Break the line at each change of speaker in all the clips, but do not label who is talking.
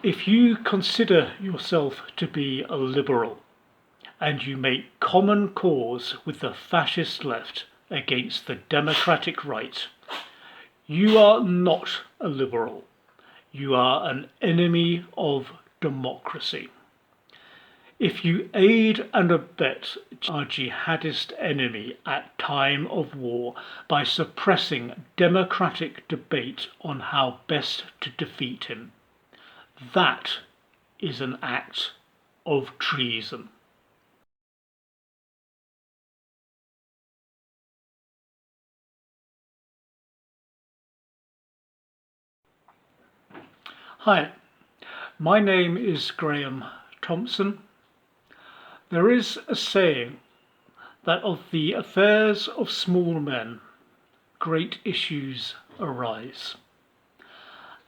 If you consider yourself to be a liberal and you make common cause with the fascist left against the democratic right, you are not a liberal. You are an enemy of democracy. If you aid and abet our jihadist enemy at time of war by suppressing democratic debate on how best to defeat him, that is an act of treason. Hi, my name is Graham Thompson. There is a saying that of the affairs of small men, great issues arise.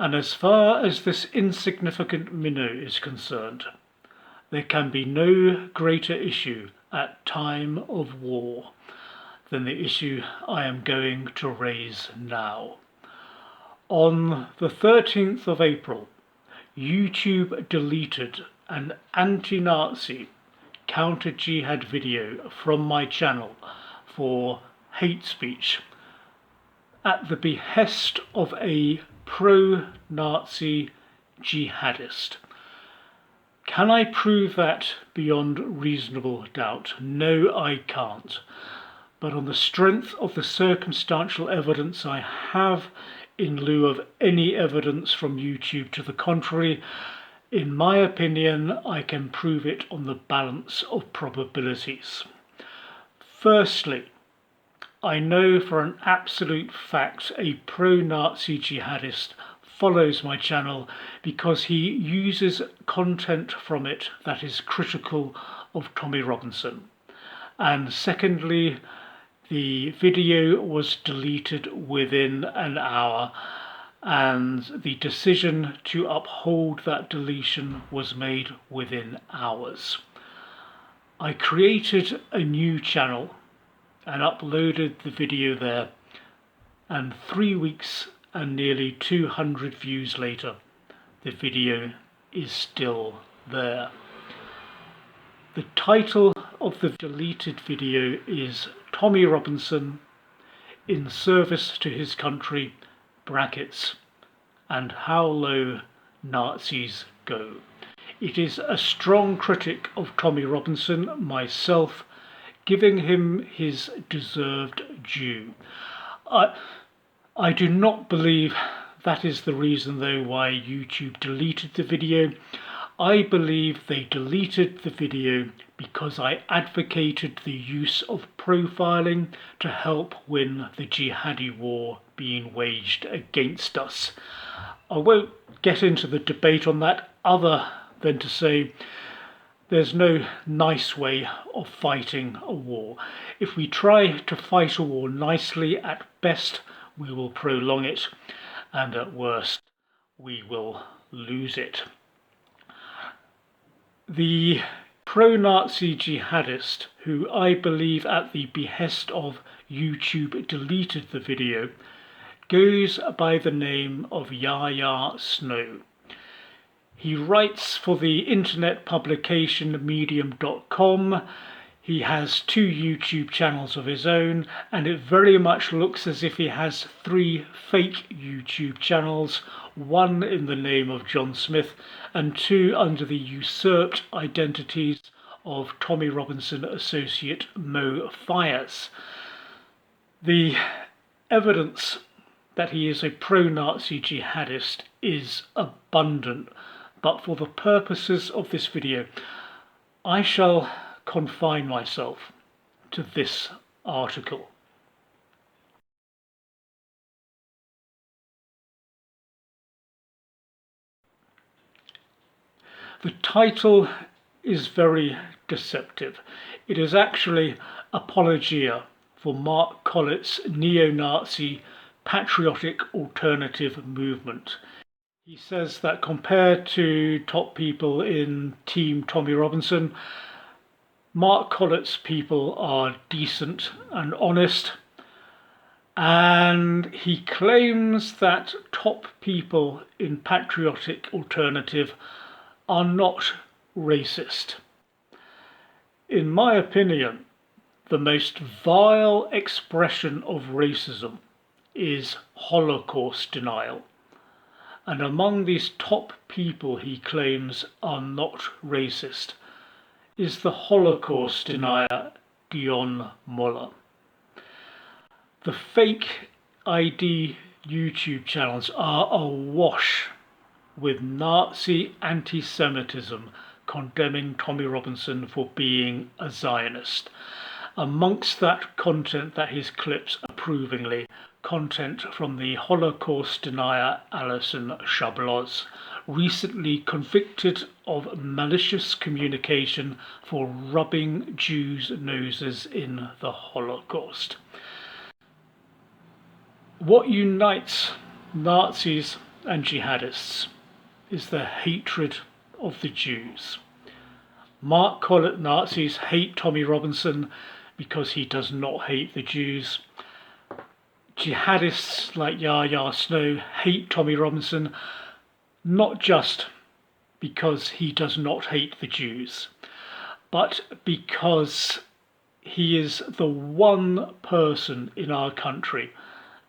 And as far as this insignificant minnow is concerned, there can be no greater issue at time of war than the issue I am going to raise now. On the 13th of April, YouTube deleted an anti-Nazi counter-jihad video from my channel for hate speech at the behest of a pro-Nazi jihadist. Can I prove that beyond reasonable doubt? No, I can't. But on the strength of the circumstantial evidence I have, in lieu of any evidence from YouTube to the contrary, in my opinion, I can prove it on the balance of probabilities. Firstly, I know for an absolute fact a pro-Nazi jihadist follows my channel because he uses content from it that is critical of Tommy Robinson. And secondly, the video was deleted within an hour, and the decision to uphold that deletion was made within hours. I created a new channel and uploaded the video there, and 3 weeks and nearly 200 views later, the video is still there. The title of the deleted video is Tommy Robinson in Service to His Country, brackets, and How Low Nazis Go. It is a strong critic of Tommy Robinson, myself, giving him his deserved due. I do not believe that is the reason, though, why YouTube deleted the video. I believe they deleted the video because I advocated the use of profiling to help win the jihadi war being waged against us. I won't get into the debate on that other than to say there's no nice way of fighting a war. If we try to fight a war nicely, at best we will prolong it, and at worst we will lose it. The pro-Nazi jihadist, who I believe at the behest of YouTube deleted the video, goes by the name of Yahya Snow. He writes for the internet publication medium.com. He has 2 YouTube channels of his own, and it very much looks as if he has 3 fake YouTube channels, 1 in the name of John Smith and 2 under the usurped identities of Tommy Robinson associate Mo Fires. The evidence that he is a pro-Nazi jihadist is abundant, but for the purposes of this video, I shall confine myself to this article. The title is very deceptive. It is actually apologia for Mark Collett's neo-Nazi patriotic alternative movement. He says that compared to top people in Team Tommy Robinson, Mark Collett's people are decent and honest, and he claims that top people in Patriotic Alternative are not racist. In my opinion, the most vile expression of racism is Holocaust denial. And among these top people he claims are not racist is the Holocaust denier Dion Muller. The fake ID YouTube channels are awash with Nazi anti-Semitism condemning Tommy Robinson for being a Zionist. Amongst that content that his clips approvingly, content from the Holocaust denier Alison Shabloz, recently convicted of malicious communication for rubbing Jews' noses in the Holocaust. What unites Nazis and jihadists is their hatred of the Jews. Mark Collett Nazis hate Tommy Robinson because he does not hate the Jews. Jihadists like Yahya hate Tommy Robinson not just because he does not hate the Jews, but because he is the one person in our country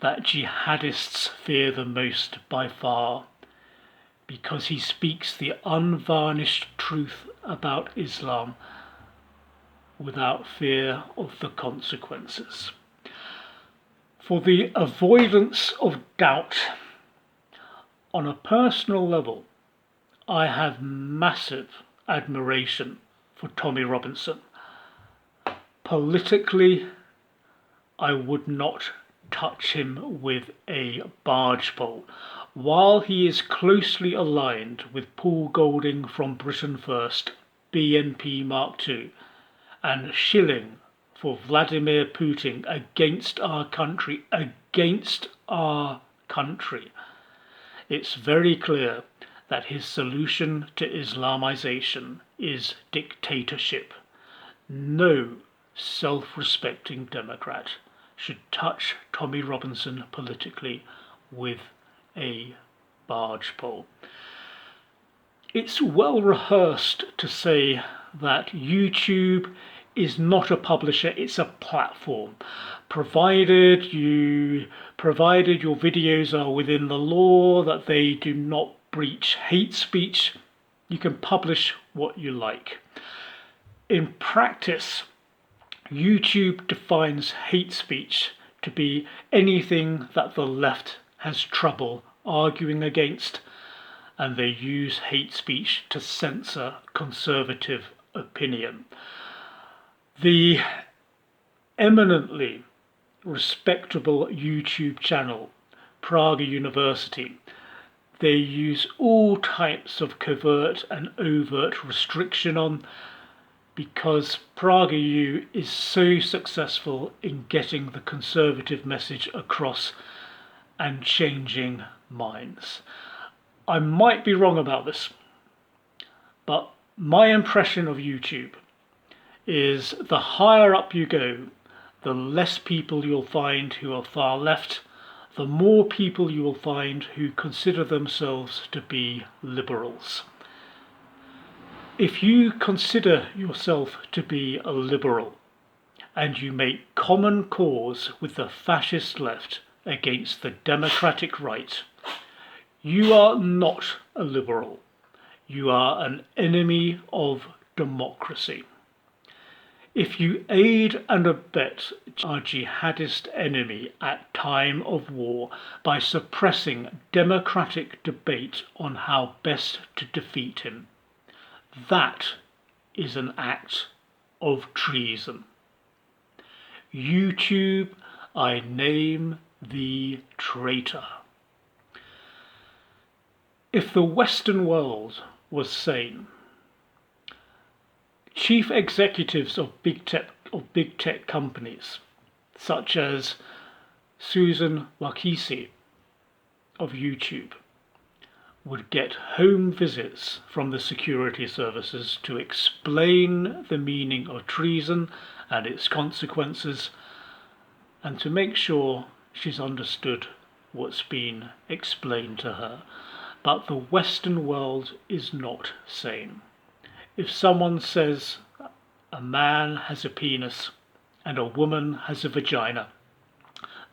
that jihadists fear the most by far, because he speaks the unvarnished truth about Islam without fear of the consequences. For the avoidance of doubt, on a personal level, I have massive admiration for Tommy Robinson. Politically, I would not touch him with a barge pole. While he is closely aligned with Paul Golding from Britain First, BNP Mark II, and shilling for Vladimir Putin against our country, it's very clear that his solution to Islamization is dictatorship. No self-respecting Democrat should touch Tommy Robinson politically with a barge pole. It's well rehearsed to say that YouTube is not a publisher, it's a platform. Provided your videos are within the law, that they do not breach hate speech, you can publish what you like. In practice, YouTube defines hate speech to be anything that the left has trouble arguing against, and they use hate speech to censor conservative opinion. The eminently respectable YouTube channel, Praga University, they use all types of covert and overt restriction on, because Praga U is so successful in getting the conservative message across and changing minds. I might be wrong about this, but my impression of YouTube is the higher up you go, the less people you'll find who are far left, the more people you will find who consider themselves to be liberals. If you consider yourself to be a liberal and you make common cause with the fascist left against the democratic right, you are not a liberal. You are an enemy of democracy. If you aid and abet our jihadist enemy at time of war by suppressing democratic debate on how best to defeat him, that is an act of treason. YouTube, I name thee traitor. If the Western world was sane, chief executives of big tech companies, such as Susan Wojcicki of YouTube, would get home visits from the security services to explain the meaning of treason and its consequences, and to make sure she's understood what's been explained to her. But the Western world is not sane. If someone says a man has a penis and a woman has a vagina,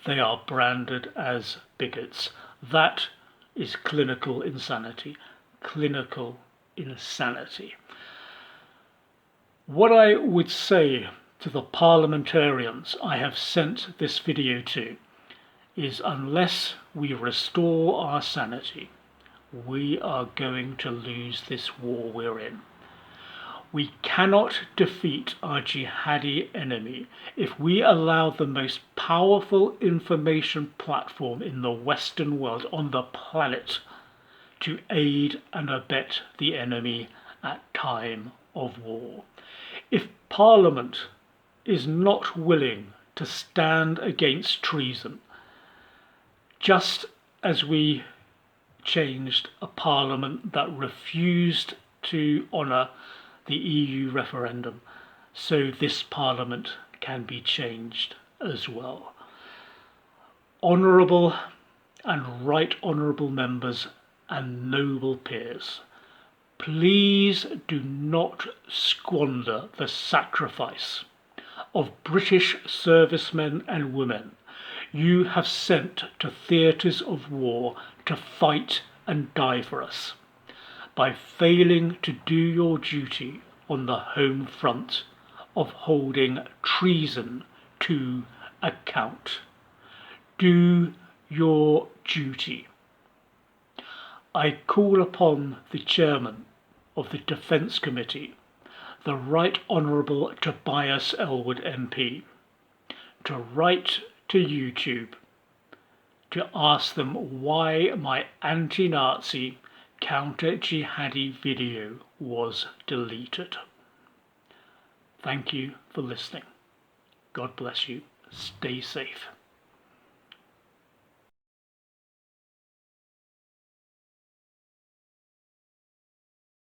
they are branded as bigots. That is clinical insanity. Clinical insanity. What I would say to the parliamentarians I have sent this video to is, unless we restore our sanity, we are going to lose this war we're in. We cannot defeat our jihadi enemy if we allow the most powerful information platform in the Western world, on the planet, to aid and abet the enemy at time of war. If Parliament is not willing to stand against treason, just as we changed a Parliament that refused to honour the EU referendum, so this Parliament can be changed as well. Honourable and right honourable members and noble peers, please do not squander the sacrifice of British servicemen and women you have sent to theatres of war to fight and die for us, by failing to do your duty on the home front of holding treason to account. Do your duty. I call upon the Chairman of the Defence Committee, the Right Honourable Tobias Ellwood MP, to write to YouTube to ask them why my anti-Nazi counter-jihadi video was deleted. Thank you for listening. God bless you. Stay safe.